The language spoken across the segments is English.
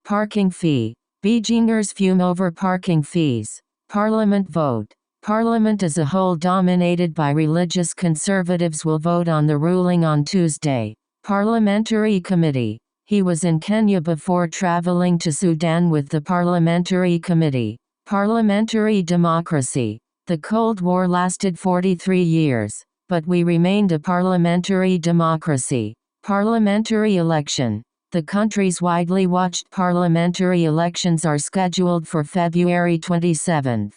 Parking fee. Beijingers fume over parking fees. Parliament vote. Parliament as a whole dominated by religious conservatives will vote on the ruling on Tuesday. Parliamentary committee. He was in Kenya before traveling to Sudan with the parliamentary committee. Parliamentary democracy. The Cold War lasted 43 years, but we remained a parliamentary democracy. Parliamentary election. The country's widely watched parliamentary elections are scheduled for February 27.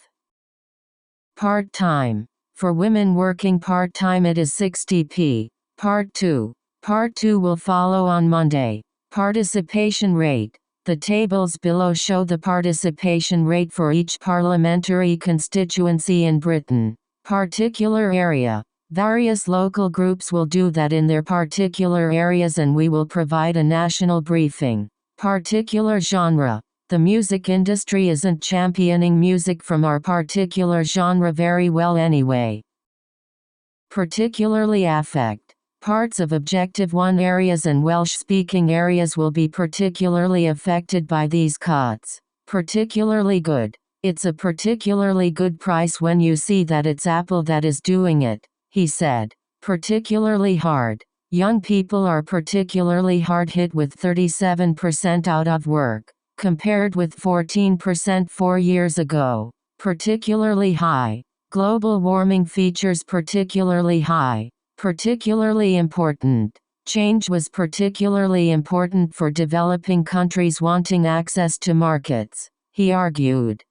Part-time. For women working part-time it is 60p. Part 2. Part 2 will follow on Monday. Participation rate. The tables below show the participation rate for each parliamentary constituency in Britain. Particular area. Various local groups will do that in their particular areas and we will provide a national briefing. Particular genre. The music industry isn't championing music from our particular genre very well anyway. Particularly affect. Parts of Objective 1 areas and Welsh-speaking areas will be particularly affected by these cuts. Particularly good. It's a particularly good price when you see that it's Apple that is doing it, he said. Particularly hard. Young people are particularly hard hit with 37% out of work, compared with 14% 4 years ago. Particularly high. Global warming features particularly high. Particularly important. Change was particularly important for developing countries wanting access to markets, he argued.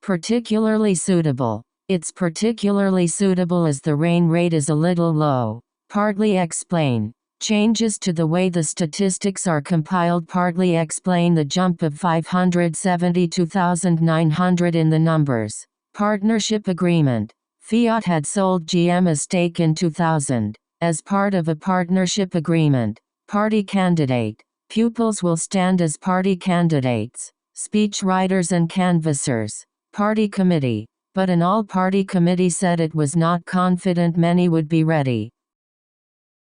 Particularly suitable. It's particularly suitable as the rain rate is a little low. Partly explain. Changes to the way the statistics are compiled partly explain the jump of 572,900 in the numbers. Partnership agreement. Fiat had sold GM a stake in 2000. As part of a partnership agreement. Party candidate. Pupils will stand as party candidates. Speech writers and canvassers. Party committee. But an all-party committee said it was not confident many would be ready.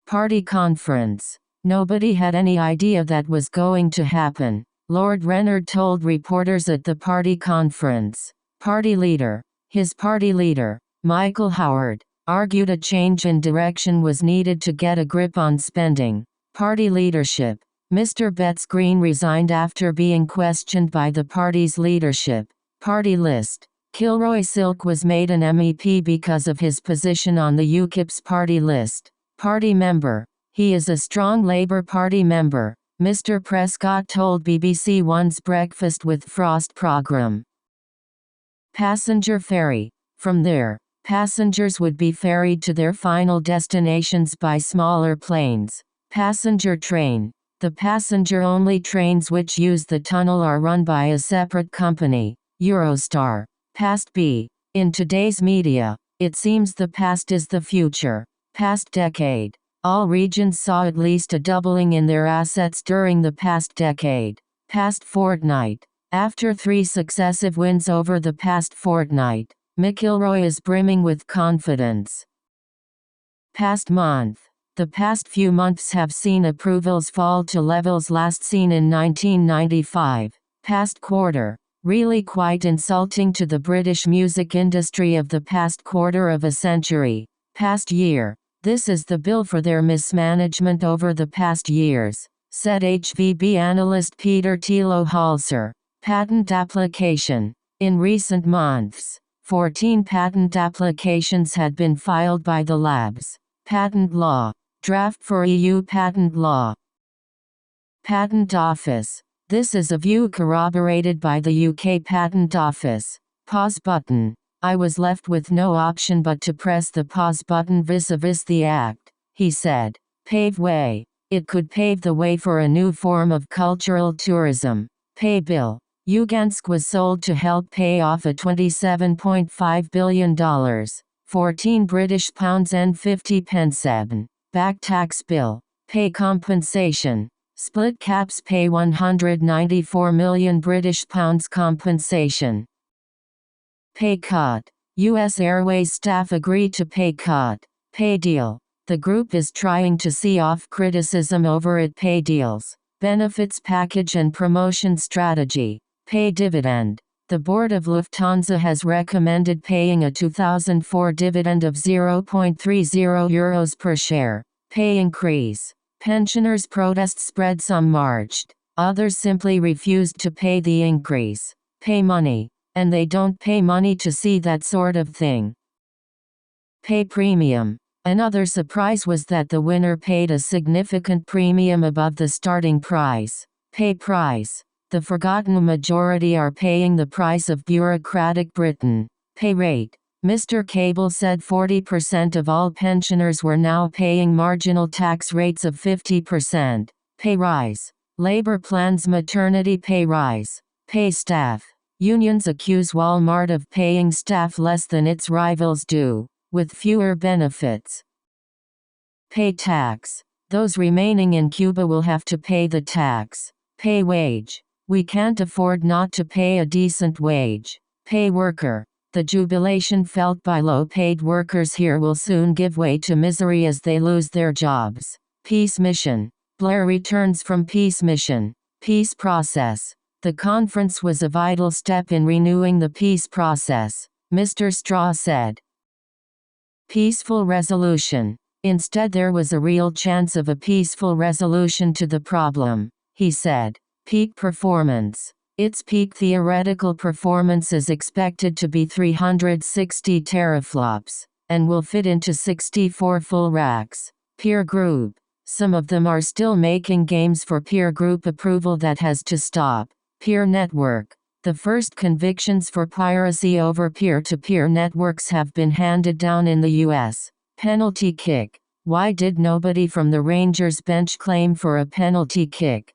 Party conference. Nobody had any idea that was going to happen, Lord Reynard told reporters at the party conference. Party leader. His party leader, Michael Howard, argued a change in direction was needed to get a grip on spending. Party leadership. Mr. Betts Green resigned after being questioned by the party's leadership. Party list. Kilroy Silk was made an MEP because of his position on the UKIP's party list. Party member. He is a strong Labour Party member, Mr. Prescott told BBC One's Breakfast with Frost programme. Passenger ferry. From there, passengers would be ferried to their final destinations by smaller planes. Passenger train. The passenger-only trains which use the tunnel are run by a separate company, Eurostar. Past B. In today's media, it seems the past is the future. Past decade. All regions saw at least a doubling in their assets during the past decade. Past fortnight. After 3 successive wins over the past fortnight, McIlroy is brimming with confidence. Past month. The past few months have seen approvals fall to levels last seen in 1995. Past quarter. Really quite insulting to the British music industry of the past quarter of a century. Past year. This is the bill for their mismanagement over the past years, said HVB analyst Peter Thilo Halser. Patent application. In recent months, 14 patent applications had been filed by the labs. Patent law. Draft for EU patent law. Patent Office. This is a view corroborated by the UK Patent Office. Pause button. I was left with no option but to press the pause button vis-a-vis the act, he said. Pave way. It could pave the way for a new form of cultural tourism. Pay bill. Lugansk was sold to help pay off a $27.5 billion, £14 and 50 pence back tax bill. Pay compensation. Split caps pay £194 million compensation. Pay cut. U.S. Airways staff agree to pay cut. Pay deal. The group is trying to see off criticism over its pay deals. Benefits package and promotion strategy. Pay dividend. The board of Lufthansa has recommended paying a 2004 dividend of €0.30 per share. Pay increase. Pensioners' protest spread. Some marched. Others simply refused to pay the increase. Pay money. And they don't pay money to see that sort of thing. Pay premium. Another surprise was that the winner paid a significant premium above the starting price. Pay price. The forgotten majority are paying the price of bureaucratic Britain. Pay rate. Mr. Cable said 40% of all pensioners were now paying marginal tax rates of 50%. Pay rise. Labor plans maternity pay rise. Pay staff. Unions accuse Walmart of paying staff less than its rivals do, with fewer benefits. Pay tax. Those remaining in Cuba will have to pay the tax. Pay wage. We can't afford not to pay a decent wage. Pay worker. The jubilation felt by low-paid workers here will soon give way to misery as they lose their jobs. Peace mission. Blair returns from peace mission. Peace process. The conference was a vital step in renewing the peace process, Mr. Straw said. Peaceful resolution. Instead, there was a real chance of a peaceful resolution to the problem, he said. Peak performance. Its peak theoretical performance is expected to be 360 teraflops, and will fit into 64 full racks. Peer group. Some of them are still making games for peer group approval that has to stop. Peer network. The first convictions for piracy over peer-to-peer networks have been handed down in the U.S. Penalty kick. Why did nobody from the Rangers bench claim for a penalty kick?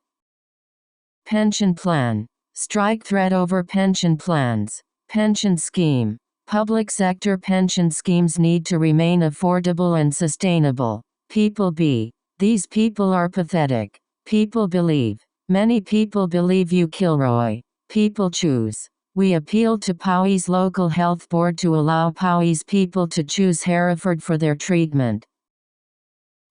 Pension plan. Strike threat over pension plans. Pension scheme. Public sector pension schemes need to remain affordable and sustainable. People B. These people are pathetic. People believe. Many people believe you, Kilroy. People choose. We appeal to Powys local health board to allow Powys people to choose Hereford for their treatment.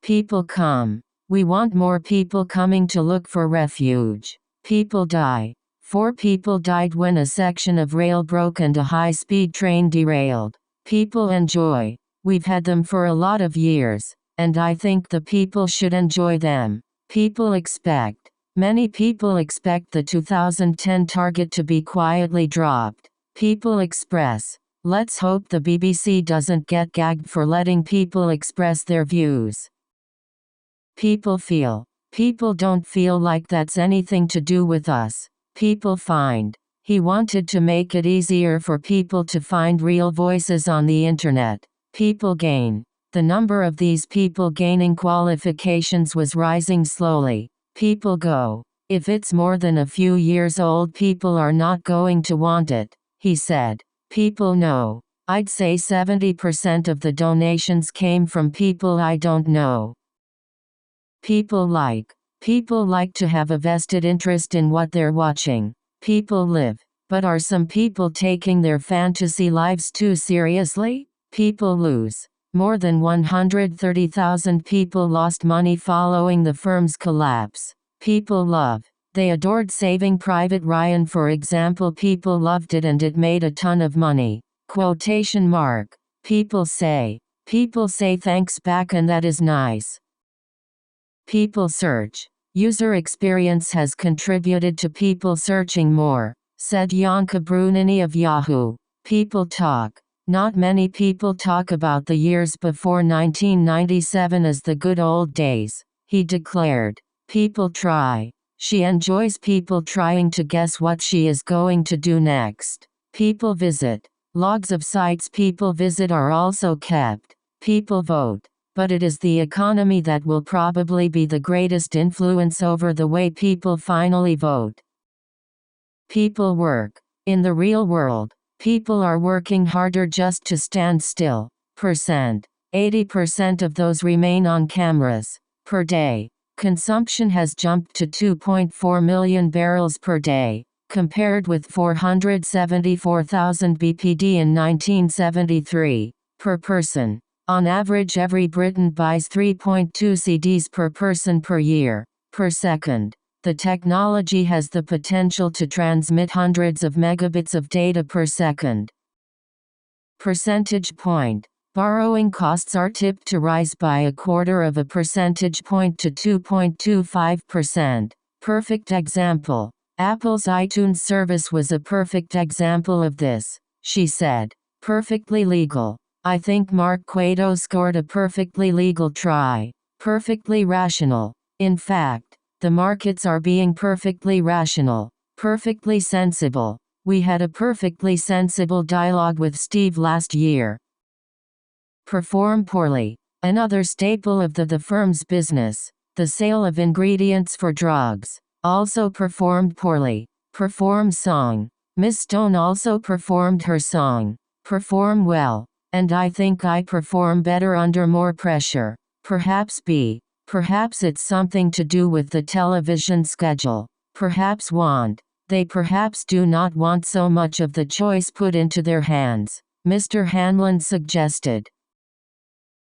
People come. We want more people coming to look for refuge. People die. 4 people died when a section of rail broke and a high-speed train derailed. People enjoy. We've had them for a lot of years, and I think the people should enjoy them. People expect. Many people expect the 2010 target to be quietly dropped. People express. Let's hope the BBC doesn't get gagged for letting people express their views. People feel. People don't feel like that's anything to do with us. People find. He wanted to make it easier for people to find real voices on the internet. People gain. The number of these people gaining qualifications was rising slowly. People go. If it's more than a few years old, people are not going to want it, he said. People know. I'd say 70% of the donations came from people I don't know. People like. People like to have a vested interest in what they're watching. People live. But are some people taking their fantasy lives too seriously? People lose. More than 130,000 people lost money following the firm's collapse. People love. They adored Saving Private Ryan, for example. People loved it and it made a ton of money. Quotation mark. People say. People say thanks back and that is nice. People search. User experience has contributed to people searching more, said Janka Brunini of Yahoo. People talk. Not many people talk about the years before 1997 as the good old days, he declared. People try. She enjoys people trying to guess what she is going to do next. People visit. Logs of sites people visit are also kept. People vote. But it is the economy that will probably be the greatest influence over the way people finally vote. People work. In the real world, people are working harder just to stand still. 80% of those remain on cameras. Per day. Consumption has jumped to 2.4 million barrels per day, compared with 474,000 BPD in 1973. Per person. On average, every Briton buys 3.2 CDs per person per year. Per second. The technology has the potential to transmit hundreds of megabits of data per second. Percentage point. Borrowing costs are tipped to rise by 0.25 percentage point to 2.25%. Perfect example. Apple's iTunes service was a perfect example of this, she said. Perfectly legal. I think Mark Cueto scored a perfectly legal try. Perfectly rational. In fact, the markets are being perfectly rational. Perfectly sensible. We had a perfectly sensible dialogue with Steve last year. Perform poorly. Another staple of the firm's business, the sale of ingredients for drugs, also performed poorly. Perform song. Miss Stone also performed her song. Perform well. And I think I perform better under more pressure. Perhaps B. Perhaps it's something to do with the television schedule. Perhaps want. They perhaps do not want so much of the choice put into their hands, Mr. Hanlon suggested.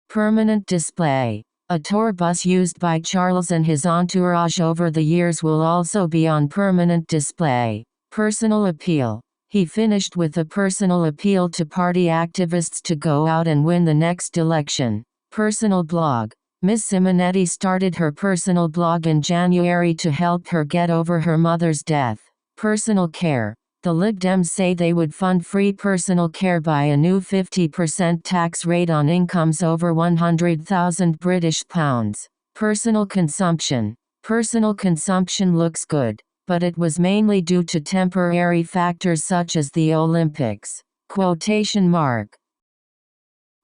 Permanent display. A tour bus used by Charles and his entourage over the years will also be on permanent display. Personal appeal. He finished with a personal appeal to party activists to go out and win the next election. Personal blog. Miss Simonetti started her personal blog in January to help her get over her mother's death. Personal care. The Lib Dems say they would fund free personal care by a new 50% tax rate on incomes over £100,000. Personal consumption. Personal consumption looks good, but it was mainly due to temporary factors such as the Olympics. Quotation mark.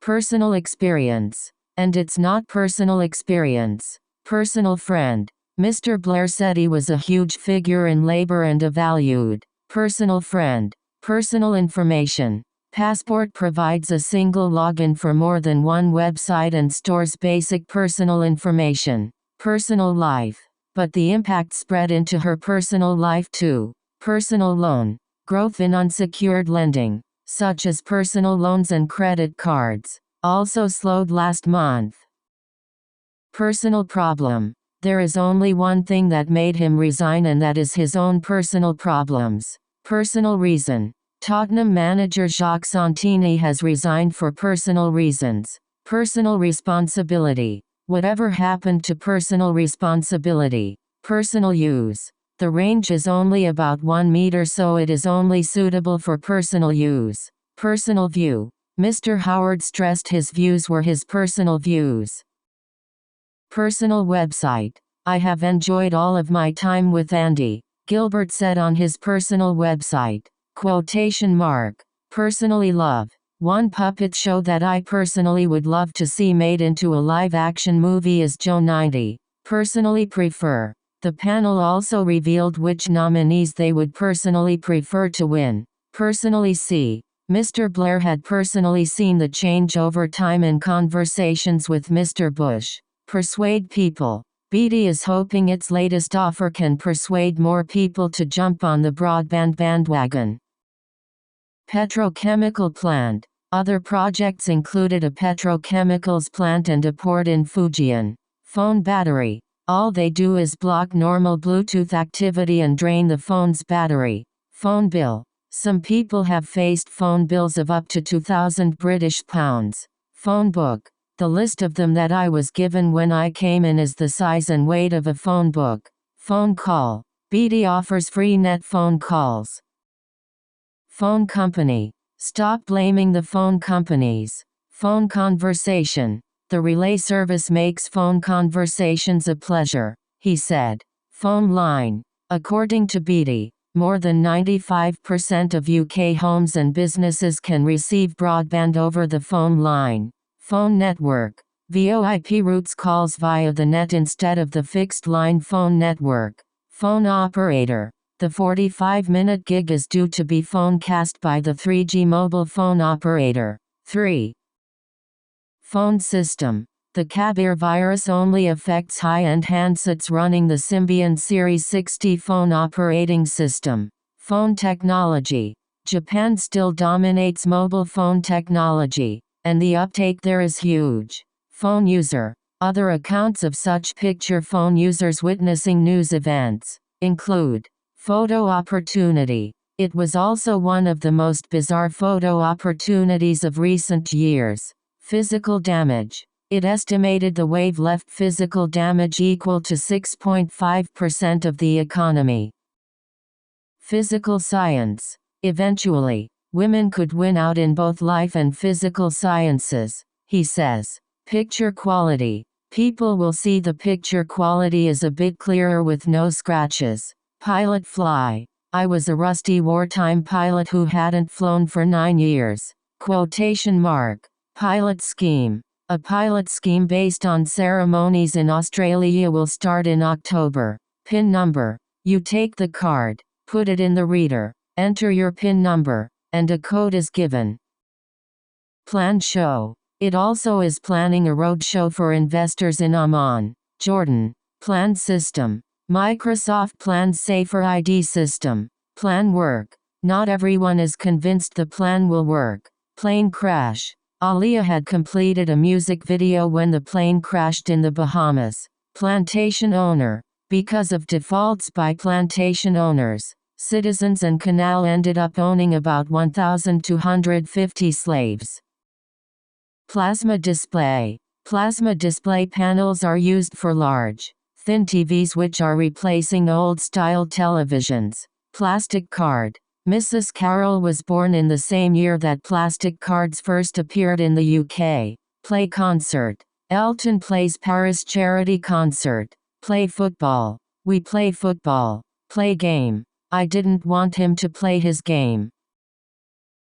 Personal experience. And it's not personal experience. Personal friend. Mr. Blair said he was a huge figure in labor and a valued personal friend. Personal information. Passport provides a single login for more than one website and stores basic personal information. Personal life. But the impact spread into her personal life too. Personal loan. Growth in unsecured lending, such as personal loans and credit cards, also slowed last month. Personal problem. There is only one thing that made him resign, and that is his own personal problems. Personal reason. Tottenham manager Jacques Santini has resigned for personal reasons. Personal responsibility. Whatever happened to personal responsibility? Personal use. The range is only about 1 meter, so it is only suitable for personal use. Personal view. Mr. Howard stressed his views were his personal views. Personal website. I have enjoyed all of my time with Andy, Gilbert said on his personal website. Quotation mark. Personally love. One puppet show that I personally would love to see made into a live-action movie is Joe 90. Personally prefer. The panel also revealed which nominees they would personally prefer to win. Personally see. Mr. Blair had personally seen the change over time in conversations with Mr. Bush. Persuade people. BT is hoping its latest offer can persuade more people to jump on the broadband bandwagon. Petrochemical plant. Other projects included a petrochemicals plant and a port in Fujian. Phone battery. All they do is block normal Bluetooth activity and drain the phone's battery. Phone bill. Some people have faced phone bills of up to £2,000. Phone book. The list of them that I was given when I came in is the size and weight of a phone book. Phone call. BT offers free net phone calls. Phone company. Stop blaming the phone companies. Phone conversation. The relay service makes phone conversations a pleasure, he said. Phone line. According to BT, more than 95% of UK homes and businesses can receive broadband over the phone line. Phone network. VoIP routes calls via the net instead of the fixed line phone network. Phone operator. The 45-minute gig is due to be phone cast by the 3G mobile phone operator. 3. Phone system. The Kabir virus only affects high-end handsets running the Symbian Series 60 phone operating system. Phone technology. Japan still dominates mobile phone technology, and the uptake there is huge. Phone user. Other accounts of such picture phone users witnessing news events include photo opportunity. It was also one of the most bizarre photo opportunities of recent years. Physical damage. It estimated the wave left physical damage equal to 6.5% of the economy. Physical science. Eventually, women could win out in both life and physical sciences, he says. Picture quality. People will see the picture quality is a bit clearer with no scratches. Pilot fly. I was a rusty wartime pilot who hadn't flown for 9 years. Quotation mark. Pilot scheme. A pilot scheme based on ceremonies in Australia will start in October. PIN number. You take the card, put it in the reader, enter your PIN number, and a code is given. Plan show. It also is planning a roadshow for investors in Amman, Jordan. Plan system. Microsoft plans safer ID system. Plan work. Not everyone is convinced the plan will work. Plane crash. Aaliyah had completed a music video when the plane crashed in the Bahamas. Plantation owner. Because of defaults by plantation owners, citizens and canal ended up owning about 1,250 slaves. Plasma display. Plasma display panels are used for large, thin TVs which are replacing old-style televisions. Plastic card. Mrs. Carroll was born in the same year that plastic cards first appeared in the UK. Play concert. Elton plays Paris charity concert. Play football. We play football. Play game. I didn't want him to play his game.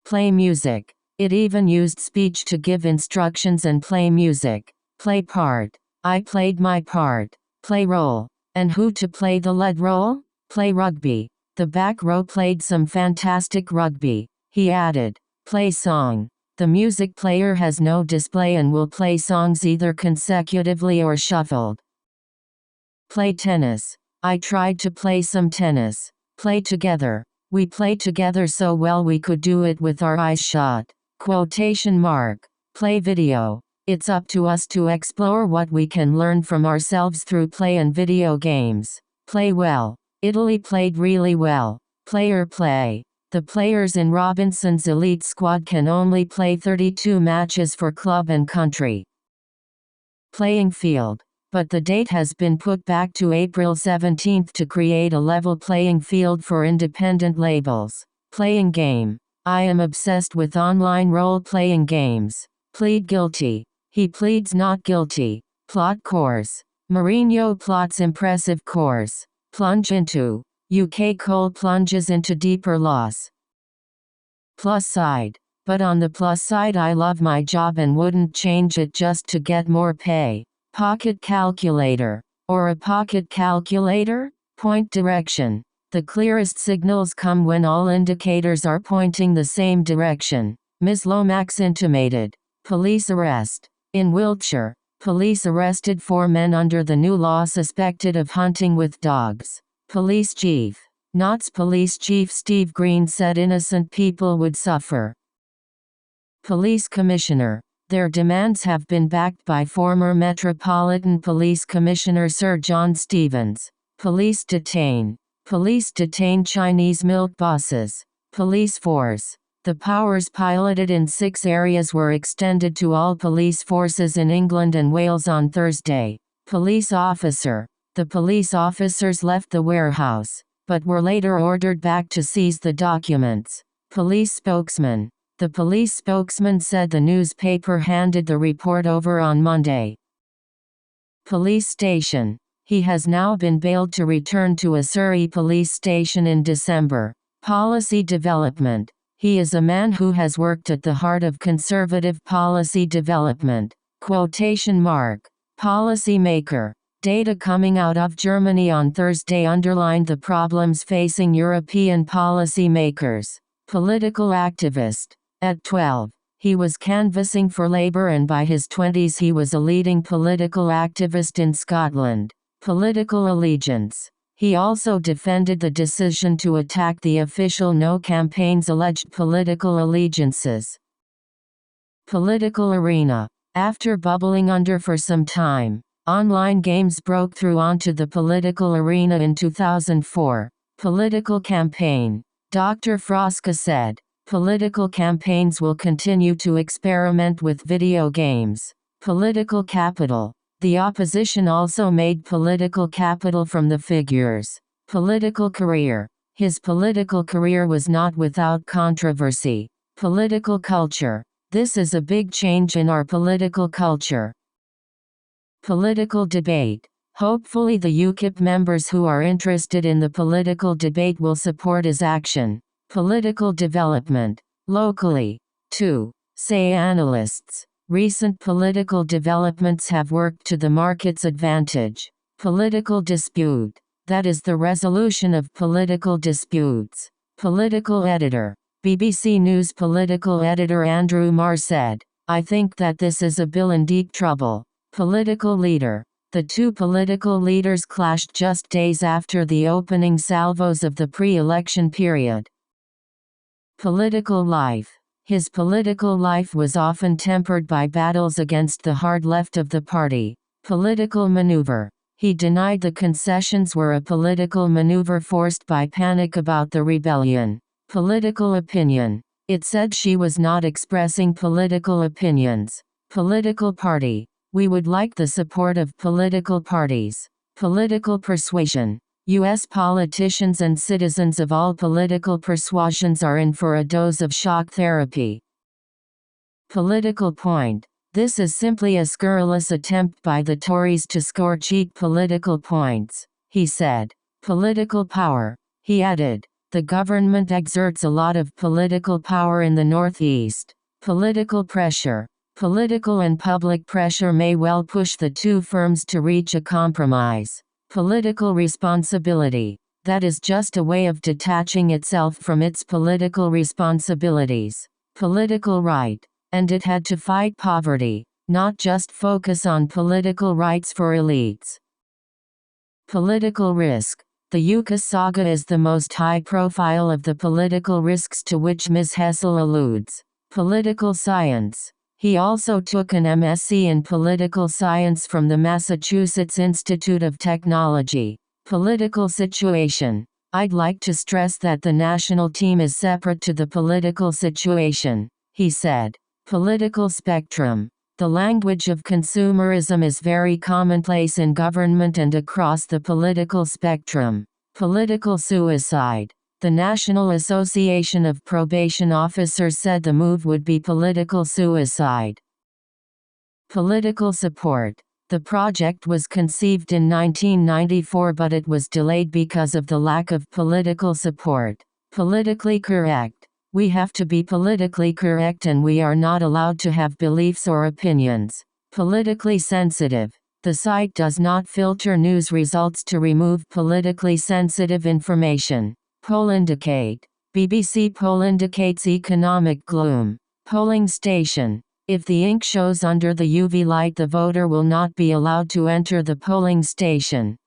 Play music. It even used speech to give instructions and play music. Play part. I played my part. Play role. And who to play the lead role? Play rugby. The back row played some fantastic rugby, he added. Play song. The music player has no display and will play songs either consecutively or shuffled. Play tennis. I tried to play some tennis. Play together. We played together so well we could do it with our eyes shut. Quotation mark. Play video. It's up to us to explore what we can learn from ourselves through play and video games. Play well. Italy played really well. Player play. The players in Robinson's elite squad can only play 32 matches for club and country. Playing field. But the date has been put back to April 17 to create a level playing field for independent labels. Playing game. I am obsessed with online role-playing games. Plead guilty. He pleads not guilty. Plot course. Mourinho plots impressive course. Plunge into. UK coal plunges into deeper loss. Plus side. But on the plus side I love my job and wouldn't change it just to get more pay. Pocket calculator. Or a pocket calculator? Point direction. The clearest signals come when all indicators are pointing the same direction. Ms. Lomax intimated. Police arrest. In Wiltshire, police arrested 4 men under the new law suspected of hunting with dogs. Police chief. Notts Police Chief Steve Green said innocent people would suffer. Police commissioner. Their demands have been backed by former Metropolitan Police Commissioner Sir John Stevens. Police detain. Police detain Chinese milk bosses. Police force. The powers piloted in 6 areas were extended to all police forces in England and Wales on Thursday. Police officer. The police officers left the warehouse, but were later ordered back to seize the documents. Police spokesman. The police spokesman said the newspaper handed the report over on Monday. Police station. He has now been bailed to return to a Surrey police station in December. Policy development. He is a man who has worked at the heart of conservative policy development. Quotation mark. Policy maker. Data coming out of Germany on Thursday underlined the problems facing European policy makers. Political activist. At 12, he was canvassing for Labour and by his 20s he was a leading political activist in Scotland. Political allegiance. He also defended the decision to attack the official No campaign's alleged political allegiances. Political arena. After bubbling under for some time, online games broke through onto the political arena in 2004. Political campaign. Dr. Froska said, political campaigns will continue to experiment with video games. Political capital. The opposition also made political capital from the figures. Political career. His political career was not without controversy. Political culture. This is a big change in our political culture. Political debate. Hopefully the UKIP members who are interested in the political debate will support his action. Political development. Locally. 2. Say analysts. Recent political developments have worked to the market's advantage. Political dispute. That is the resolution of political disputes. Political editor. BBC News political editor Andrew Marr said, I think that this is a bill in deep trouble. Political leader. The two political leaders clashed just days after the opening salvos of the pre-election period. Political life. His political life was often tempered by battles against the hard left of the party. Political maneuver. He denied the concessions were a political maneuver forced by panic about the rebellion. Political opinion. It said she was not expressing political opinions. Political party. We would like the support of political parties. Political persuasion. U.S. politicians and citizens of all political persuasions are in for a dose of shock therapy. Political point. This is simply a scurrilous attempt by the Tories to score cheap political points, he said. Political power. He added, the government exerts a lot of political power in the Northeast. Political pressure. Political and public pressure may well push the two firms to reach a compromise. Political responsibility. That is just a way of detaching itself from its political responsibilities. Political right. And it had to fight poverty, not just focus on political rights for elites. Political risk. The UKIP saga is the most high-profile of the political risks to which Ms. Hessel alludes. Political science. He also took an MSc in political science from the Massachusetts Institute of Technology. Political situation. I'd like to stress that the national team is separate to the political situation, he said. Political spectrum. The language of consumerism is very commonplace in government and across the political spectrum. Political suicide. The National Association of Probation Officers said the move would be political suicide. Political support. The project was conceived in 1994 but it was delayed because of the lack of political support. Politically correct. We have to be politically correct and we are not allowed to have beliefs or opinions. Politically sensitive. The site does not filter news results to remove politically sensitive information. Poll indicate. BBC poll indicates economic gloom. Polling station. If the ink shows under the UV light the voter will not be allowed to enter the polling station.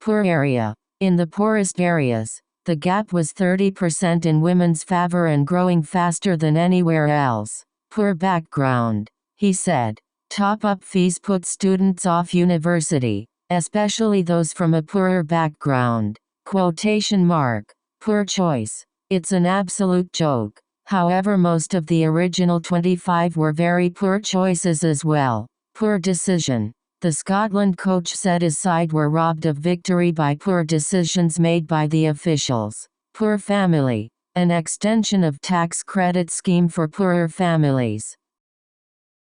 Poor area. In the poorest areas, the gap was 30% in women's favor and growing faster than anywhere else. Poor background. He said. Top-up fees put students off university, especially those from a poorer background. Quotation mark. Poor choice. It's an absolute joke. However, most of the original 25 were very poor choices as well. Poor decision. The Scotland coach said his side were robbed of victory by poor decisions made by the officials. Poor family. An extension of tax credit scheme for poorer families.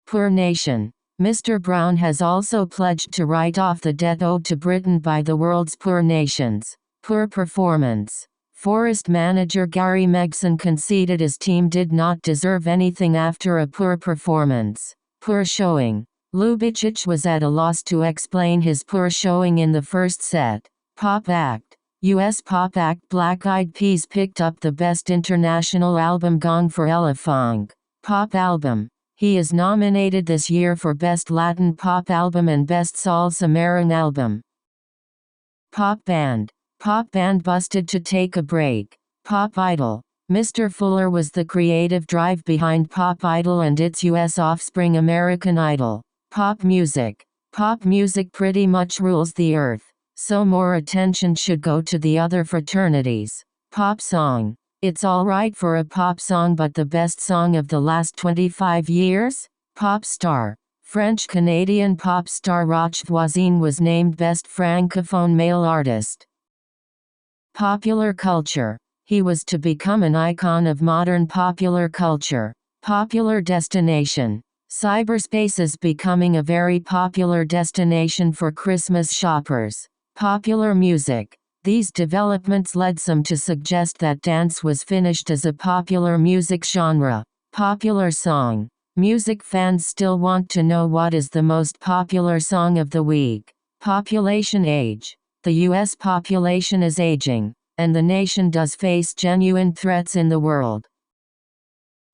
Poor nation. Mr. Brown has also pledged to write off the debt owed to Britain by the world's poor nations. Poor performance. Forest manager Gary Megson conceded his team did not deserve anything after a poor performance. Poor showing. Lubicic was at a loss to explain his poor showing in the first set. Pop act. US pop act Black Eyed Peas picked up the Best International Album Gong for Elefang. Pop album. He is nominated this year for Best Latin Pop Album and Best Salsa Marin Album. Pop band. Pop band busted to take a break. Pop idol. Mr. Fuller was the creative drive behind Pop Idol and its US offspring American Idol. Pop music. Pop music pretty much rules the earth, so more attention should go to the other fraternities. Pop song. It's alright for a pop song, but the best song of the last 25 years? Pop star. French-Canadian pop star Roch Voisine was named Best Francophone Male Artist. Popular culture. He was to become an icon of modern popular culture. Popular destination. Cyberspace is becoming a very popular destination for Christmas shoppers. Popular music. These developments led some to suggest that dance was finished as a popular music genre. Popular song. Music fans still want to know what is the most popular song of the week. Population age. The US population is aging, and the nation does face genuine threats in the world.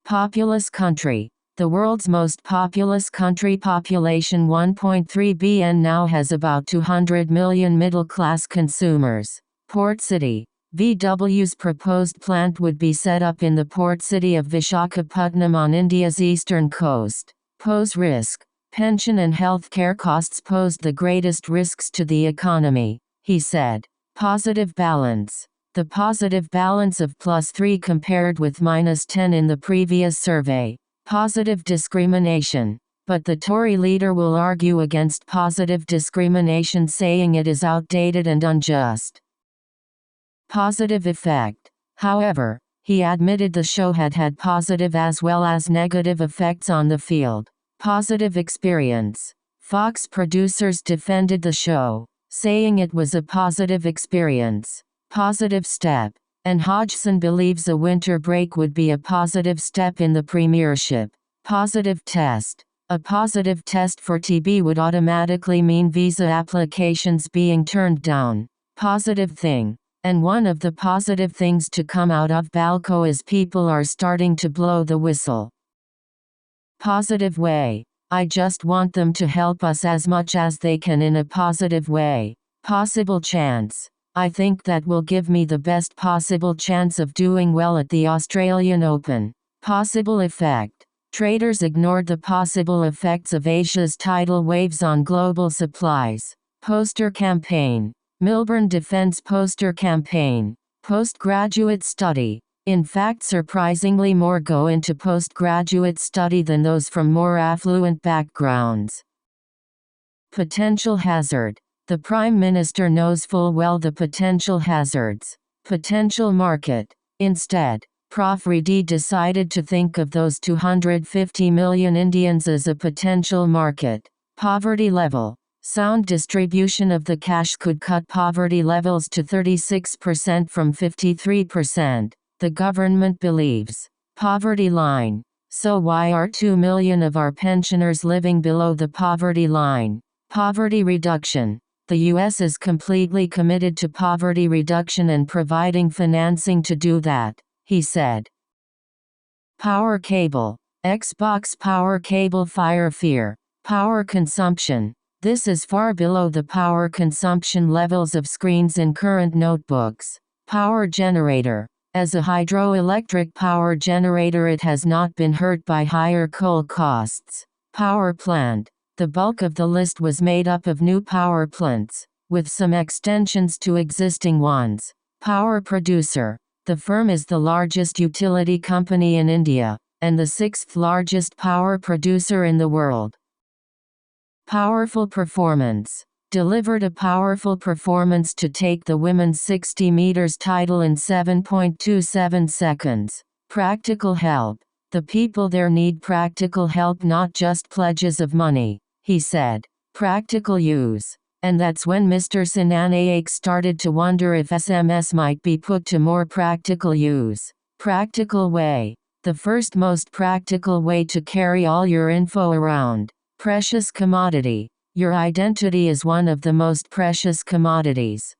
Populous country. The world's most populous country, population 1.3 billion, now has about 200 million middle-class consumers. Port city. VW's proposed plant would be set up in the port city of Vishakhapatnam on India's eastern coast. Pose risk. Pension and health care costs posed the greatest risks to the economy, he said. Positive balance. The positive balance of +3 compared with -10 in the previous survey. Positive discrimination. But the Tory leader will argue against positive discrimination, saying it is outdated and unjust. Positive effect. However, he admitted the show had had positive as well as negative effects on the field. Positive experience. Fox producers defended the show, saying it was a positive experience. Positive step. And Hodgson believes a winter break would be a positive step in the premiership. Positive test. A positive test for TB would automatically mean visa applications being turned down. Positive thing. And one of the positive things to come out of Balco is people are starting to blow the whistle. Positive way. I just want them to help us as much as they can in a positive way. Possible chance. I think that will give me the best possible chance of doing well at the Australian Open. Possible effect. Traders ignored the possible effects of Asia's tidal waves on global supplies. Poster campaign. Milburn defends poster campaign. Postgraduate study. In fact, surprisingly more go into postgraduate study than those from more affluent backgrounds. Potential hazard. The Prime Minister knows full well the potential hazards. Potential market. Instead, Prof. Reddy decided to think of those 250 million Indians as a potential market. Poverty level. Sound distribution of the cash could cut poverty levels to 36% from 53%, the government believes. Poverty line. So why are 2 million of our pensioners living below the poverty line? Poverty reduction. The US is completely committed to poverty reduction and providing financing to do that, he said. Power cable. Xbox power cable fire fear. Power consumption. This is far below the power consumption levels of screens in current notebooks. Power generator. As a hydroelectric power generator, it has not been hurt by higher coal costs. Power plant. The bulk of the list was made up of new power plants, with some extensions to existing ones. Power producer. The firm is the largest utility company in India, and the 6th largest power producer in the world. Powerful performance. Delivered a powerful performance to take the women's 60 meters title in 7.27 seconds. Practical help. The people there need practical help, not just pledges of money, he said. Practical use. And that's when Mr. Sinanayak started to wonder if SMS might be put to more practical use. Practical way. The first most practical way to carry all your info around. Precious commodity. Your identity is one of the most precious commodities.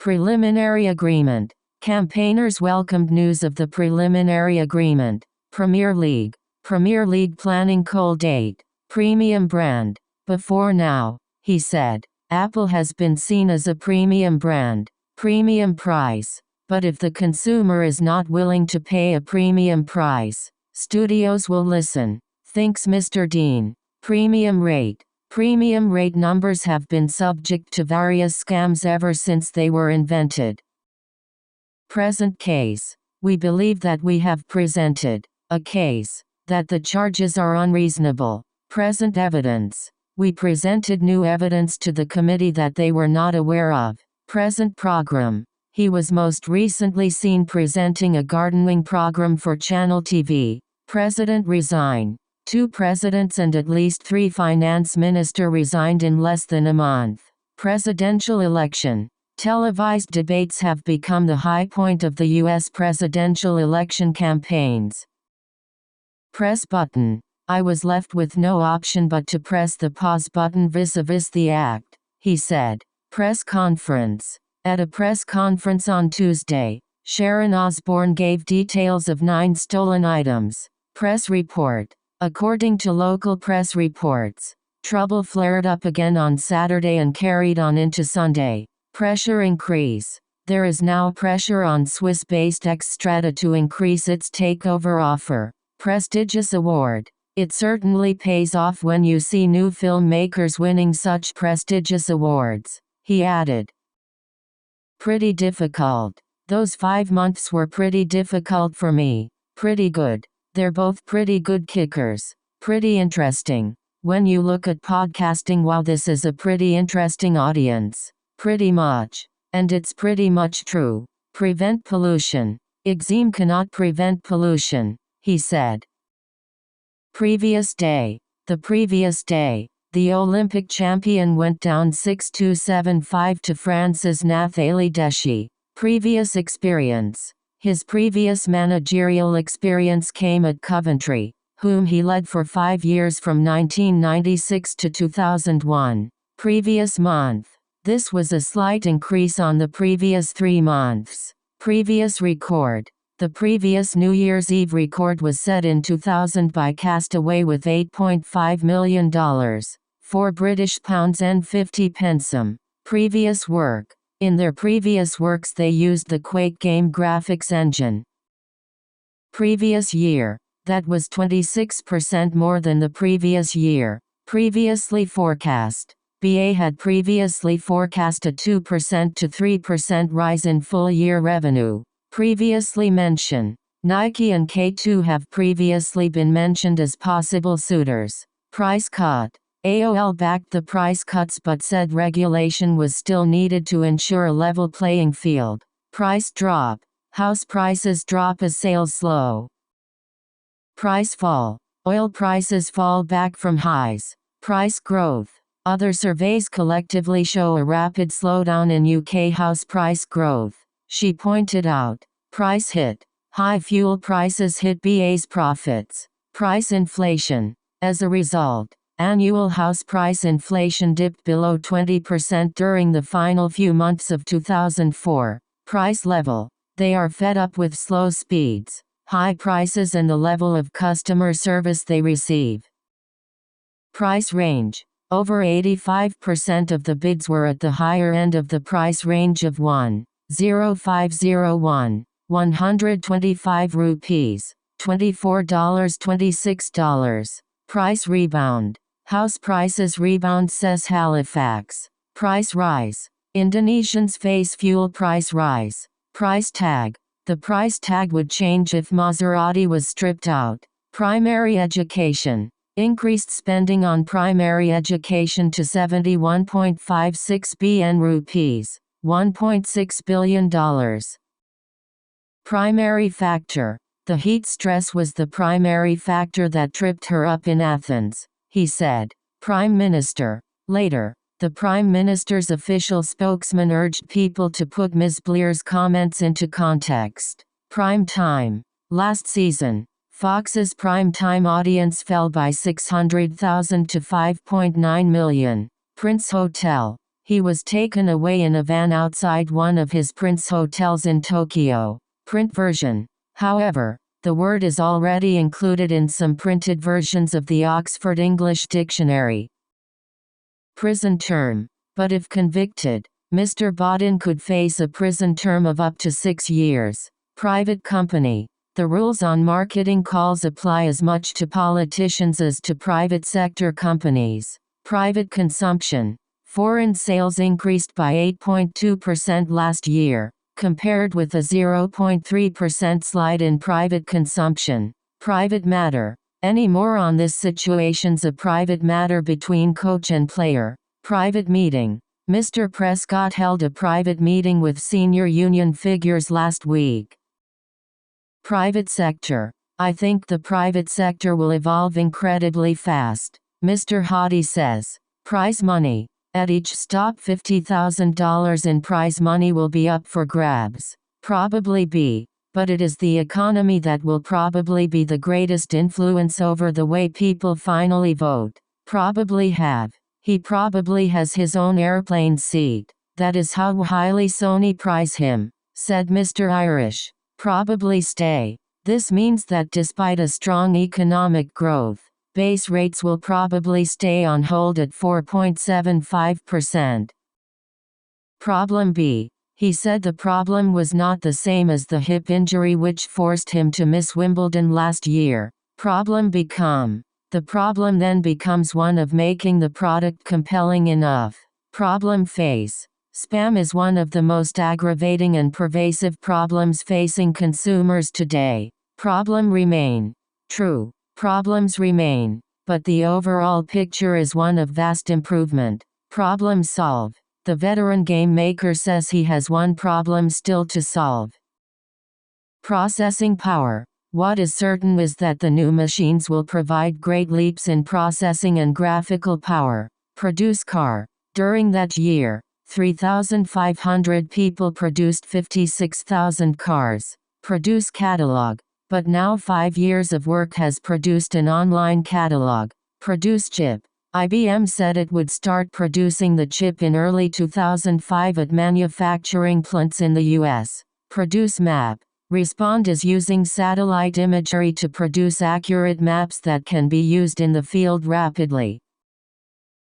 Preliminary agreement. Campaigners welcomed news of the preliminary agreement. Premier League. Premier League planning coal date. Premium brand. Before now, he said, Apple has been seen as a premium brand. Premium price. But if the consumer is not willing to pay a premium price, studios will listen, thinks Mr. Dean. Premium rate. Premium rate numbers have been subject to various scams ever since they were invented. Present case. We believe that we have presented a case that the charges are unreasonable. Present evidence. We presented new evidence to the committee that they were not aware of. Present program. He was most recently seen presenting a gardening program for Channel TV. President resign. 2 presidents and at least 3 finance minister resigned in less than a month. Presidential election. Televised debates have become the high point of the U.S. presidential election campaigns. Press button. I was left with no option but to press the pause button vis-a-vis the act, he said. Press conference. At a press conference on Tuesday, Sharon Osbourne gave details of 9 stolen items. Press report. According to local press reports, trouble flared up again on Saturday and carried on into Sunday. Pressure increase. There is now pressure on Swiss-based Xstrata to increase its takeover offer. Prestigious award. It certainly pays off when you see new filmmakers winning such prestigious awards, he added. Pretty difficult. Those 5 months were pretty difficult for me. Pretty good. They're both pretty good kickers. Pretty interesting. When you look at podcasting, wow, this is a pretty interesting audience. Pretty much. And it's pretty much true. Prevent pollution. Exim cannot prevent pollution, he said. Previous day. The previous day, the Olympic champion went down 6-2-7-5 to France's Nathalie Deschy. Previous experience. His previous managerial experience came at Coventry, whom he led for 5 years from 1996 to 2001. Previous month. This was a slight increase on the previous 3 months. Previous record. The previous New Year's Eve record was set in 2000 by Castaway with $8.5 million, £4 and 50 pence. Previous work. In their previous works they used the Quake game graphics engine. Previous year. That was 26% more than the previous year. Previously forecast. BA had previously forecast a 2% to 3% rise in full-year revenue. Previously mentioned. Nike and K2 have previously been mentioned as possible suitors. Price cut. AOL backed the price cuts but said regulation was still needed to ensure a level playing field. Price drop. House prices drop as sales slow. Price fall. Oil prices fall back from highs. Price growth. Other surveys collectively show a rapid slowdown in UK house price growth, she pointed out. Price hit. High fuel prices hit BA's profits. Price inflation. As a result, annual house price inflation dipped below 20% during the final few months of 2004. Price level. They are fed up with slow speeds, high prices and the level of customer service they receive. Price range. Over 85% of the bids were at the higher end of the price range of 1,0501, 125 rupees, $24.26. Price rebound. House prices rebound, says Halifax. Price rise. Indonesians face fuel price rise. Price tag. The price tag would change if Maserati was stripped out. Primary education. Increased spending on primary education to 71.56 billion rupees, $1.6 billion. Primary factor. The heat stress was the primary factor that tripped her up in Athens, he said. Prime Minister. Later, the Prime Minister's official spokesman urged people to put Ms. Blair's comments into context. Prime time. Last season, Fox's prime-time audience fell by 600,000 to 5.9 million. Prince Hotel. He was taken away in a van outside one of his Prince hotels in Tokyo. Print version. However, the word is already included in some printed versions of the Oxford English Dictionary. Prison term. But if convicted, Mr. Bodin could face a prison term of up to 6 years. Private company. The rules on marketing calls apply as much to politicians as to private sector companies. Private consumption. Foreign sales increased by 8.2% last year, compared with a 0.3% slide in private consumption. Private matter. Any more on this situation's a private matter between coach and player. Private meeting. Mr. Prescott held a private meeting with senior union figures last week. Private sector. I think the private sector will evolve incredibly fast, Mr. Hadi says. Prize money. At each stop $50,000 in prize money will be up for grabs. Probably be. But it is the economy that will probably be the greatest influence over the way people finally vote. Probably have. He probably has his own airplane seat. That is how highly Sony prize him, said Mr. Irish. Probably stay. This means that despite a strong economic growth, base rates will probably stay on hold at 4.75%. Problem B. He said the problem was not the same as the hip injury which forced him to miss Wimbledon last year. Problem become. The problem then becomes one of making the product compelling enough. Problem face. Spam is one of the most aggravating and pervasive problems facing consumers today. Problem remain. True. Problems remain. But the overall picture is one of vast improvement. Problem solve. The veteran game maker says he has one problem still to solve. Processing power. What is certain is that the new machines will provide great leaps in processing and graphical power. Produce car. During that year, 3,500 people produced 56,000 cars. Produce catalog. But now 5 years of work has produced an online catalog. Produce chip. IBM said it would start producing the chip in early 2005 at manufacturing plants in the US. Produce map. Respond is using satellite imagery to produce accurate maps that can be used in the field rapidly.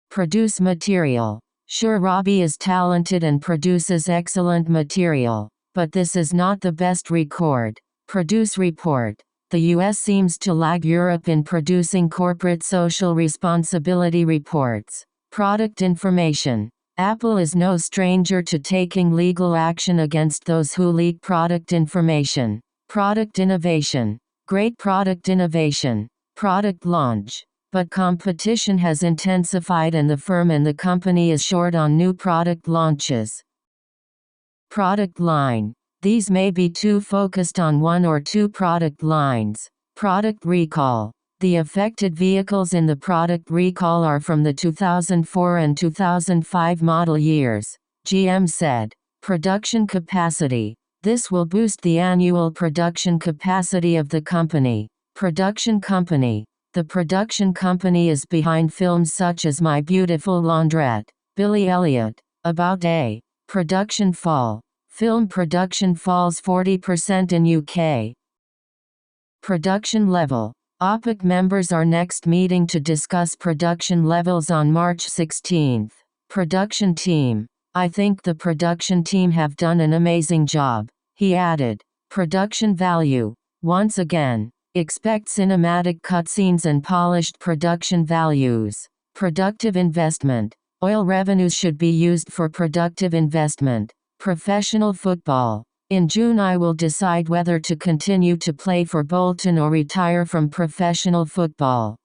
Produce material. Sure, Robbie is talented and produces excellent material, but this is not the best record. Produce report. The US seems to lag Europe in producing corporate social responsibility reports. Product information. Apple is no stranger to taking legal action against those who leak product information. Product innovation. Great product innovation. Product launch. But competition has intensified and the firm and the company is short on new product launches. Product line. These may be too focused on one or two product lines. Product recall. The affected vehicles in the product recall are from the 2004 and 2005 model years, GM said. Production capacity. This will boost the annual production capacity of the company. Production company. The production company is behind films such as My Beautiful Laundrette, Billy Elliot, About A. Production fall. Film production falls 40% in UK. Production level. OPEC members are next meeting to discuss production levels on March 16. Production team. I think the production team have done an amazing job, he added. Production value. Once again, expect cinematic cutscenes and polished production values. Productive investment. Oil revenues should be used for productive investment. Professional football. In June I will decide whether to continue to play for Bolton or retire from professional football.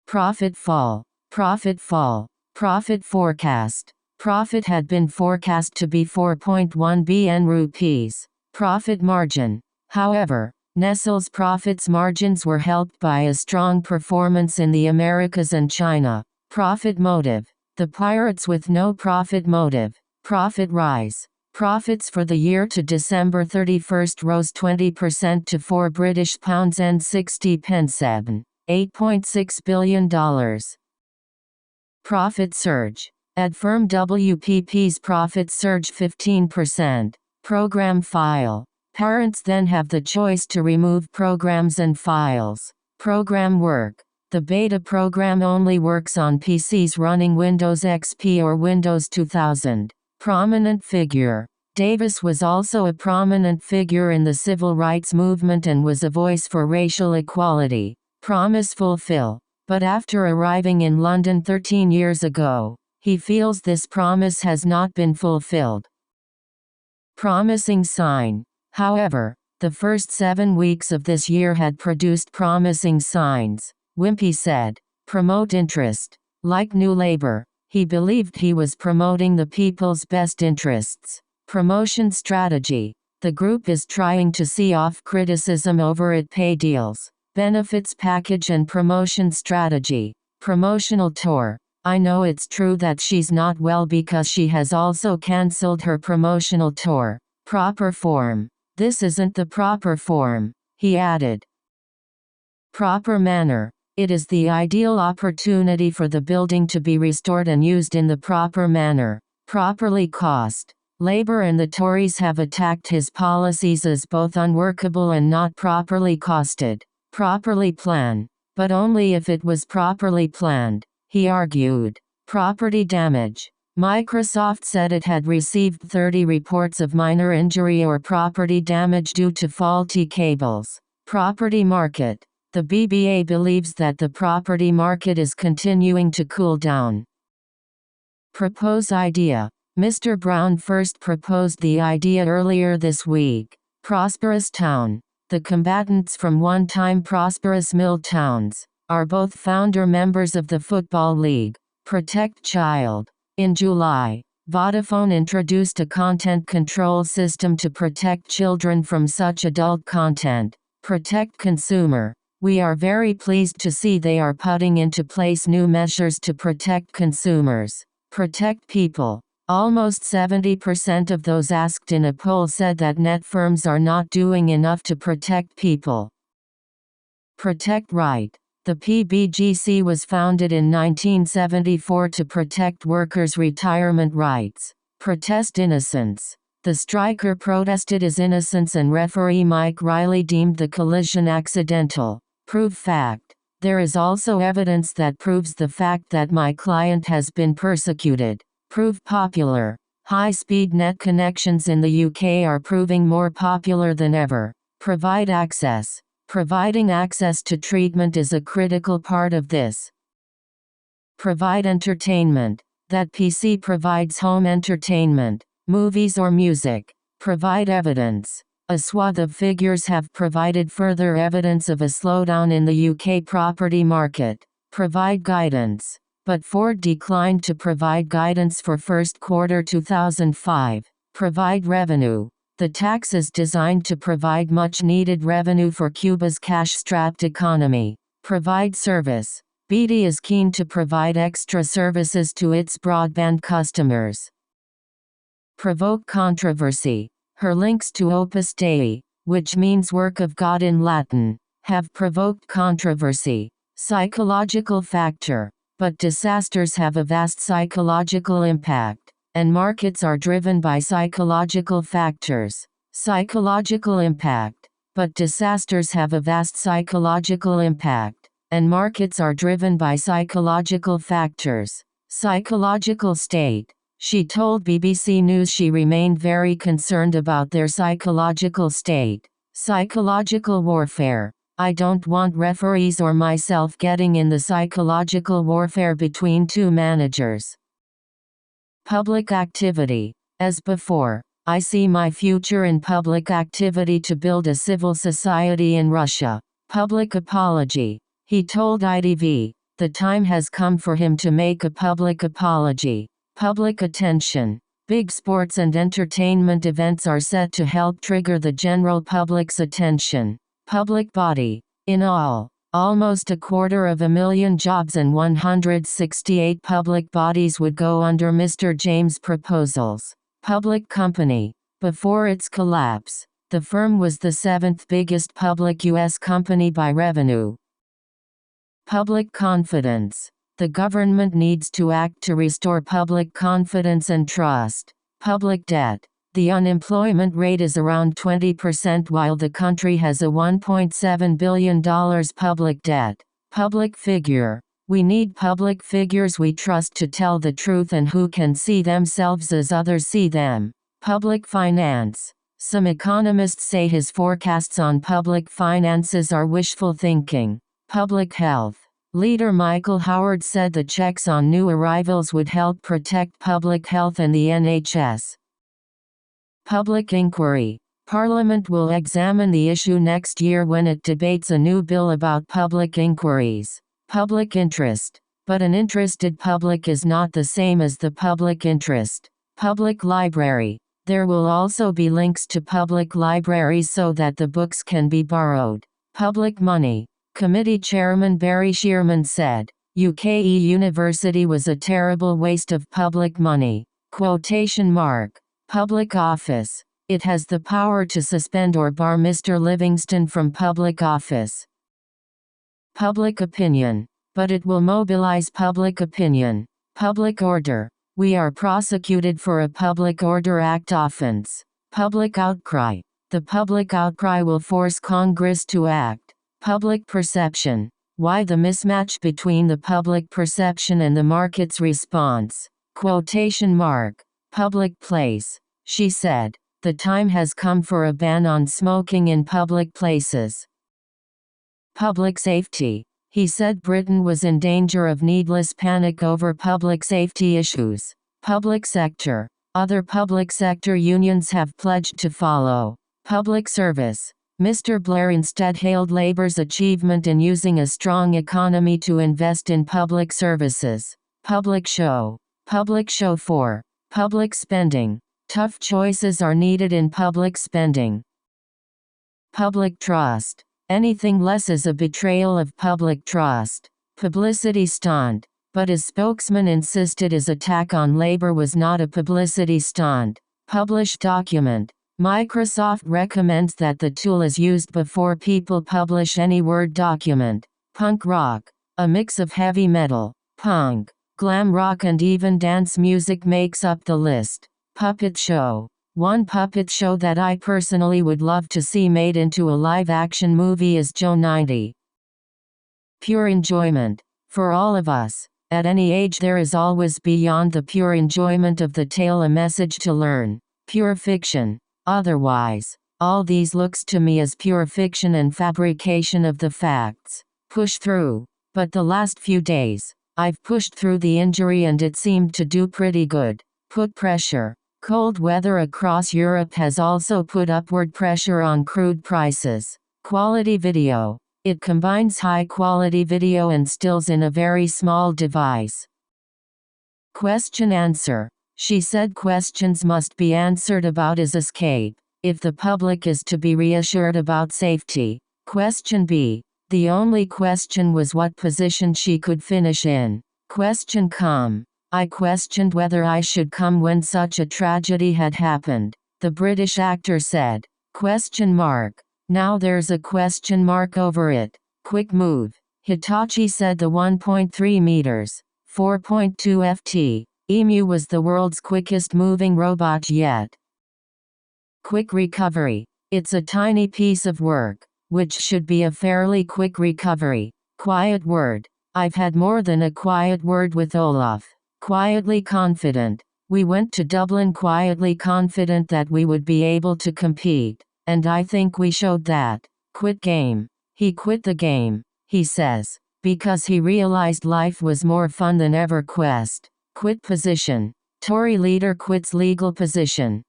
Profit fall. Profit fall. Profit forecast. Profit had been forecast to be 4.1 billion rupees. Profit margin. However, Nestle's profits margins were helped by a strong performance in the Americas and China. Profit motive. The pirates with no profit motive. Profit rise. Profits for the year to December 31 rose 20% to £4 and 60 pence, $8.6 billion. Profit surge. Ad firm WPP's profits surge 15%. Program file. Parents then have the choice to remove programs and files. Program work. The beta program only works on PCs running Windows XP or Windows 2000. Prominent figure. Davis was also a prominent figure in the civil rights movement and was a voice for racial equality. Promise fulfill. But after arriving in London 13 years ago, he feels this promise has not been fulfilled. Promising sign. However, the first 7 weeks of this year had produced promising signs, Wimpy said. Promote interest. Like New Labour, he believed he was promoting the people's best interests. Promotion strategy. The group is trying to see off criticism over its pay deals, benefits package and promotion strategy. Promotional tour. I know it's true that she's not well because she has also cancelled her promotional tour. Proper form. This isn't the proper form, he added. Proper manner. It is the ideal opportunity for the building to be restored and used in the proper manner. Properly cost. Labour and the Tories have attacked his policies as both unworkable and not properly costed. Properly plan. But only if it was properly planned, he argued. Property damage. Microsoft said it had received 30 reports of minor injury or property damage due to faulty cables. Property market. The BBA believes that the property market is continuing to cool down. Propose idea. Mr. Brown first proposed the idea earlier this week. Prosperous town. The combatants from one-time prosperous mill towns are both founder members of the Football League. Protect Child. In July, Vodafone introduced a content control system to protect children from such adult content. Protect Consumer. We are very pleased to see they are putting into place new measures to protect consumers. Protect People. Almost 70% of those asked in a poll said that net firms are not doing enough to protect people. Protect Right. The PBGC was founded in 1974 to protect workers' retirement rights. Protest Innocence. The striker protested his innocence and referee Mike Riley deemed the collision accidental. Prove fact. There is also evidence that proves the fact that my client has been persecuted. Prove popular. High-speed net connections in the UK are proving more popular than ever. Provide access. Providing access to treatment is a critical part of this. Provide entertainment. That PC provides home entertainment, movies or music. Provide evidence. A swath of figures have provided further evidence of a slowdown in the UK property market. Provide guidance. But Ford declined to provide guidance for first quarter 2005. Provide revenue. The tax is designed to provide much-needed revenue for Cuba's cash-strapped economy. Provide service. BT is keen to provide extra services to its broadband customers. Provoke controversy. Her links to Opus Dei, which means work of God in Latin, have provoked controversy. Psychological factor. But disasters have a vast psychological impact, and markets are driven by psychological factors. Psychological impact. But disasters have a vast psychological impact, and markets are driven by psychological factors. Psychological state. She told BBC News she remained very concerned about their psychological state. Psychological warfare. I don't want referees or myself getting in the psychological warfare between two managers. Public activity. As before, I see my future in public activity to build a civil society in Russia. Public apology. He told ITV, the time has come for him to make a public apology. Public attention. Big sports and entertainment events are set to help trigger the general public's attention. Public body. In all, almost 250,000 jobs and 168 public bodies would go under Mr. James' proposals. Public company. Before its collapse, the firm was the 7th biggest public U.S. company by revenue. Public confidence. The government needs to act to restore public confidence and trust. Public debt. The unemployment rate is around 20% while the country has a $1.7 billion public debt. Public figure. We need public figures we trust to tell the truth and who can see themselves as others see them. Public finance. Some economists say his forecasts on public finances are wishful thinking. Public health. Leader Michael Howard said the checks on new arrivals would help protect public health and the NHS. Public inquiry. Parliament will examine the issue next year when it debates a new bill about public inquiries. Public interest. But an interested public is not the same as the public interest. Public library. There will also be links to public libraries so that the books can be borrowed. Public money. Committee Chairman Barry Shearman said, UKE University was a terrible waste of public money. Public office. It has the power to suspend or bar Mr. Livingston from public office. Public opinion. But it will mobilize public opinion. Public order. We are prosecuted for a Public Order Act offense. Public outcry. The public outcry will force Congress to act. Public perception. Why the mismatch between the public perception and the market's response? Public place. She said, the time has come for a ban on smoking in public places. Public safety. He said Britain was in danger of needless panic over public safety issues. Public sector. Other public sector unions have pledged to follow. Public service. Mr. Blair instead hailed Labour's achievement in using a strong economy to invest in public services. Public show. Public show 4. Public spending. Tough choices are needed in public spending. Public trust. Anything less is a betrayal of public trust. Publicity stunt. But his spokesman insisted his attack on Labour was not a publicity stunt. Published document. Microsoft recommends that the tool is used before people publish any Word document. Punk rock. A mix of heavy metal, punk, glam rock and even dance music makes up the list. Puppet show. One puppet show that I personally would love to see made into a live-action movie is Joe 90. Pure enjoyment. For all of us, at any age there is always beyond the pure enjoyment of the tale a message to learn. Pure fiction. Otherwise, all these looks to me as pure fiction and fabrication of the facts. Push through. But the last few days, I've pushed through the injury and it seemed to do pretty good. Put pressure. Cold weather across Europe has also put upward pressure on crude prices. Quality video. It combines high-quality video and stills in a very small device. Question-answer. She said questions must be answered about his escape, if the public is to be reassured about safety. Question B. The only question was what position she could finish in. Question come. I questioned whether I should come when such a tragedy had happened. The British actor said. Question mark. Now there's a question mark over it. Quick move. Hitachi said the 1.3 meters, 4.2 ft, Emu was the world's quickest moving robot yet. Quick recovery. It's a tiny piece of work, which should be a fairly quick recovery. Quiet word. I've had more than a quiet word with Olaf. Quietly confident. We went to Dublin quietly confident that we would be able to compete, and I think we showed that. Quit game. He quit the game, he says, because he realized life was more fun than ever. Quest. Quit position. Tory leader quits legal position.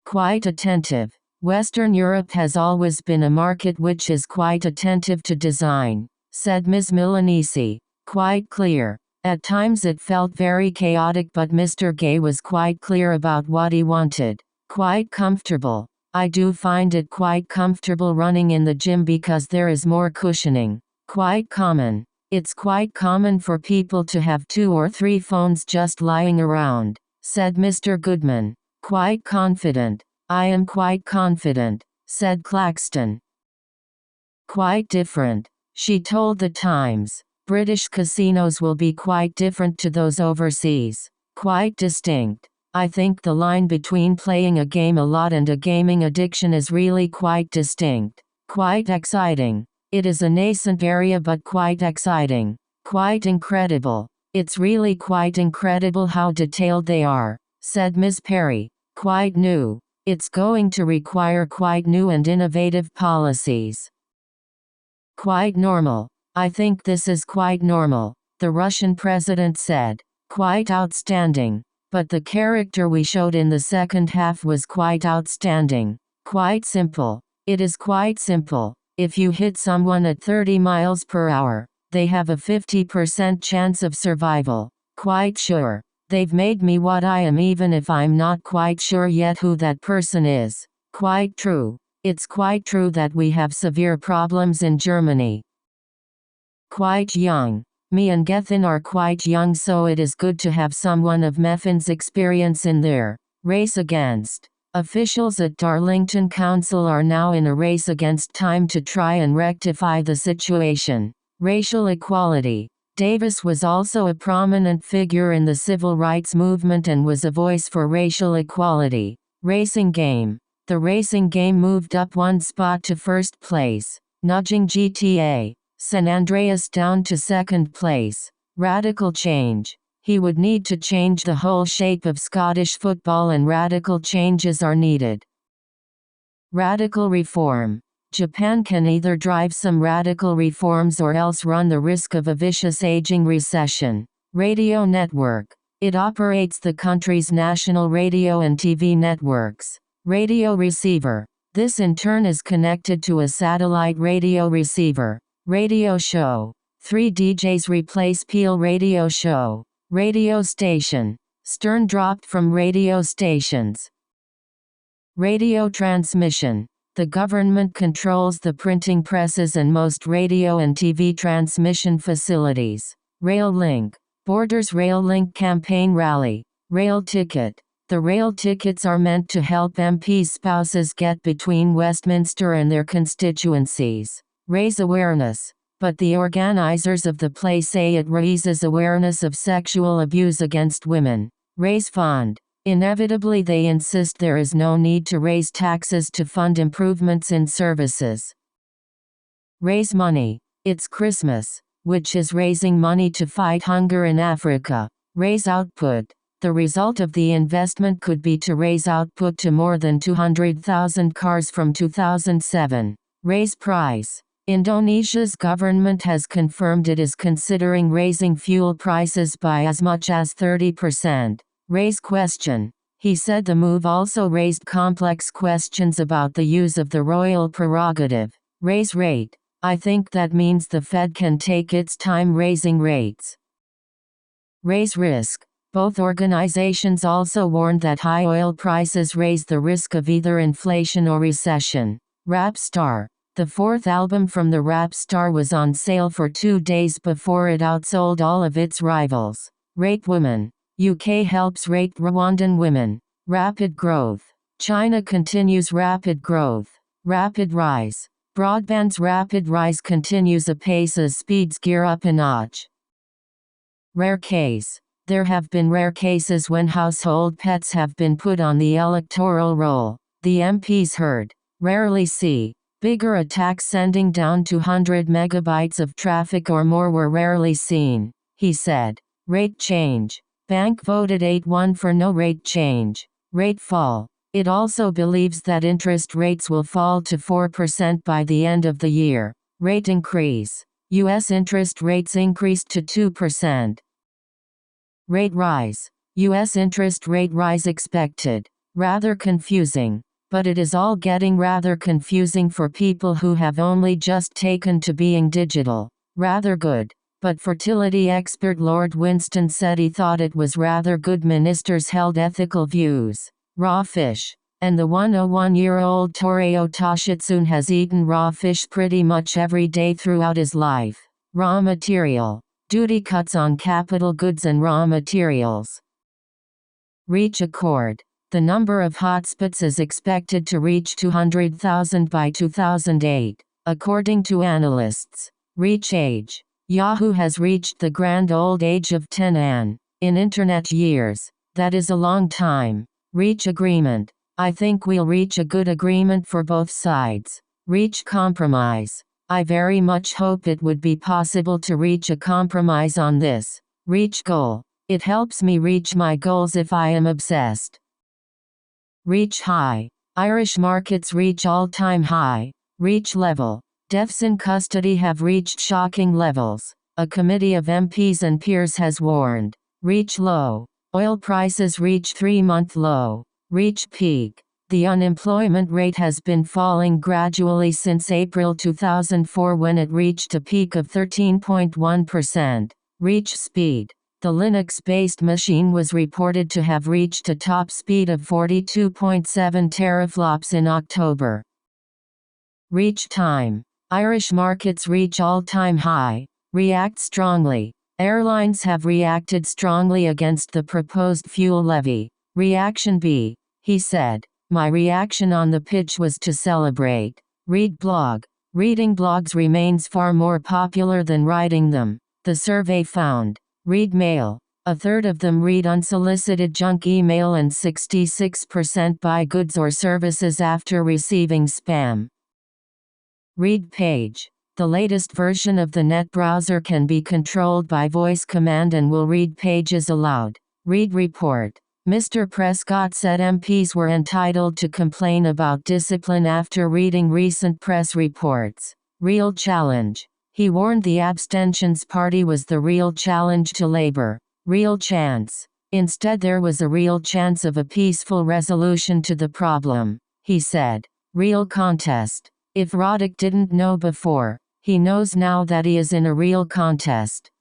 Quite attentive. Western Europe has always been a market which is quite attentive to design, said Ms. Milanese. Quite clear. At times it felt very chaotic, but Mr. Gay was quite clear about what he wanted. Quite comfortable. I do find it quite comfortable running in the gym because there is more cushioning. Quite common. It's quite common for people to have 2 or 3 phones just lying around, said Mr. Goodman. Quite confident. I am quite confident, said Claxton. Quite different. She told The Times. British casinos will be quite different to those overseas. Quite distinct. I think the line between playing a game a lot and a gaming addiction is really quite distinct. Quite exciting. It is a nascent area but quite exciting. Quite incredible. It's really quite incredible how detailed they are, said Ms. Perry. Quite new. It's going to require quite new and innovative policies. Quite normal. I think this is quite normal, the Russian president said. Quite outstanding. But the character we showed in the second half was quite outstanding. Quite simple. It is quite simple. If you hit someone at 30 miles per hour, they have a 50% chance of survival. Quite sure. They've made me what I am even if I'm not quite sure yet who that person is. Quite true. It's quite true that we have severe problems in Germany. Quite young. Me and Gethin are quite young, so it is good to have someone of Meffin's experience in there. Race against. Officials at Darlington Council are now in a race against time to try and rectify the situation. Racial equality. Davis was also a prominent figure in the civil rights movement and was a voice for racial equality. Racing game. The racing game moved up one spot to first place, nudging GTA San Andreas down to second place. Radical change. He would need to change the whole shape of Scottish football, and radical changes are needed. Radical reform. Japan can either drive some radical reforms or else run the risk of a vicious aging recession. Radio network. It operates the country's national radio and TV networks. Radio receiver. This in turn is connected to a satellite radio receiver. Radio show. 3 DJs replace Peel radio show. Radio station. Stern dropped from radio stations. Radio transmission. The government controls the printing presses and most radio and TV transmission facilities. Rail link. Borders Rail Link campaign rally. Rail ticket. The rail tickets are meant to help MPs' spouses get between Westminster and their constituencies. Raise awareness. But the organizers of the play say it raises awareness of sexual abuse against women. Raise fund. Inevitably they insist there is no need to raise taxes to fund improvements in services. Raise money. It's Christmas, which is raising money to fight hunger in Africa. Raise output. The result of the investment could be to raise output to more than 200,000 cars from 2007. Raise price. Indonesia's government has confirmed it is considering raising fuel prices by as much as 30%. Raise question. He said the move also raised complex questions about the use of the royal prerogative. Raise rate. I think that means the Fed can take its time raising rates. Raise risk. Both organizations also warned that high oil prices raise the risk of either inflation or recession. Rap star. The fourth album from the rap star was on sale for 2 days before it outsold all of its rivals. Rape women. UK helps rape Rwandan women. Rapid growth. China continues rapid growth. Rapid rise. Broadband's rapid rise continues apace as speeds gear up a notch. Rare case. There have been rare cases when household pets have been put on the electoral roll. The MPs heard. Rarely see. Bigger attacks sending down 200 megabytes of traffic or more were rarely seen, he said. Rate change. Bank voted 8-1 for no rate change. Rate fall. It also believes that interest rates will fall to 4% by the end of the year. Rate increase. U.S. interest rates increased to 2%. Rate rise. U.S. interest rate rise expected. Rather confusing. But it is all getting rather confusing for people who have only just taken to being digital. Rather good. But fertility expert Lord Winston said he thought it was rather good ministers held ethical views. Raw fish. And the 101-year-old Toreo Toshitsune has eaten raw fish pretty much every day throughout his life. Raw material. Duty cuts on capital goods and raw materials. Reach accord. The number of hotspots is expected to reach 200,000 by 2008, according to analysts. Reach age. Yahoo has reached the grand old age of 10 an. In internet years. That is a long time. Reach agreement. I think we'll reach a good agreement for both sides. Reach compromise. I very much hope it would be possible to reach a compromise on this. Reach goal. It helps me reach my goals if I am obsessed. Reach high. Irish markets reach all-time high. Reach level. Deaths in custody have reached shocking levels. A committee of MPs and peers has warned. Reach low. Oil prices reach 3-month low. Reach peak. The unemployment rate has been falling gradually since April 2004 when it reached a peak of 13.1%. Reach speed. The Linux-based machine was reported to have reached a top speed of 42.7 teraflops in October. Reach time. Irish markets reach all-time high. React strongly. Airlines have reacted strongly against the proposed fuel levy. Reaction B. He said, "My reaction on the pitch was to celebrate." Read blog. Reading blogs remains far more popular than writing them, the survey found. Read mail. A third of them read unsolicited junk email and 66% buy goods or services after receiving spam. Read page. The latest version of the net browser can be controlled by voice command and will read pages aloud. Read report. Mr. Prescott said MPs were entitled to complain about discipline after reading recent press reports. Real challenge. He warned the abstentions party was the real challenge to Labour. Real chance. Instead there was a real chance of a peaceful resolution to the problem, he said. Real contest. If Roddick didn't know before, he knows now that he is in a real contest.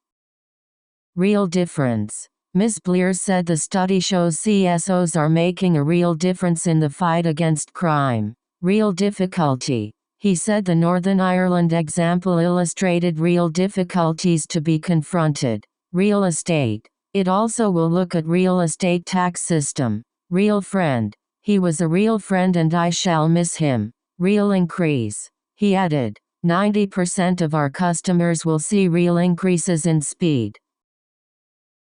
Real difference. Ms. Blair said the study shows CSOs are making a real difference in the fight against crime. Real difficulty. He said the Northern Ireland example illustrated real difficulties to be confronted. Real estate. It also will look at real estate tax system. Real friend. He was a real friend and I shall miss him. Real increase. He added, 90% of our customers will see real increases in speed.